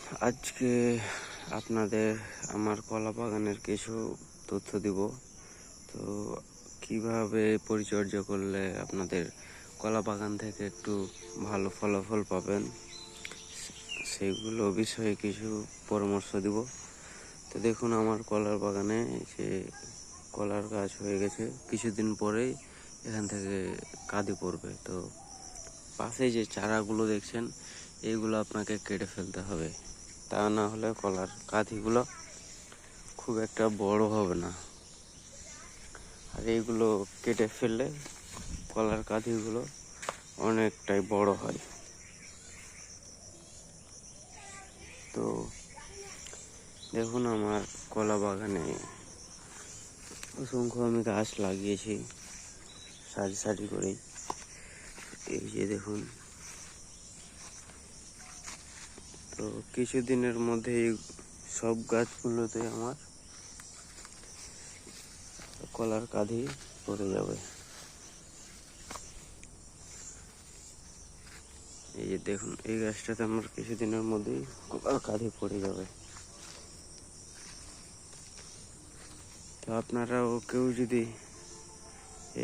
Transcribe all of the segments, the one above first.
আজকে আপনাদের আমার কলা বাগানের কিছু তথ্য দিব। তো কিভাবে পরিচর্যা করলে আপনাদের কলা বাগান থেকে একটু ভালো ফলাফল পাবেন সেগুলো বিষয়ে কিছু পরামর্শ দিব। তো দেখুন, আমার কলার বাগানে যে কলার গাছ হয়ে গেছে, কিছুদিন পরেই এখান থেকে কাঁদি পড়বে। তো পাশে যে চারাগুলো দেখছেন, এইগুলো আপনাকে কেটে ফেলতে হবে, তা না হলে কলার কাঁধিগুলো খুব একটা বড় হবে না। আর এইগুলো কেটে ফেললে কলার কাঁধিগুলো অনেকটাই বড় হয়। তো দেখুন, আমার কলা বাগানে অসংখ্য আমি গাছ লাগিয়েছি সারি সারি করে। এই যে দেখুন, তো কিছুদিনের মধ্যেই সব গাছগুলোতে আমার কলার কাঁধি পড়ে যাবে। এই যে দেখুন, এই গাছটাতে আমার কিছুদিনের মধ্যেই কলার কাঁধি পড়ে যাবে। তো আপনারাও কেউ যদি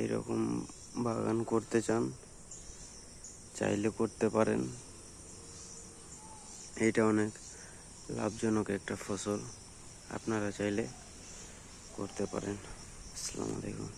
এইরকম বাগান করতে চান, চাইলে করতে পারেন। এইটা অনেক লাভজনক একটা ফসল, আপনারা চাইলে করতে পারেন। আসসালামু আলাইকুম।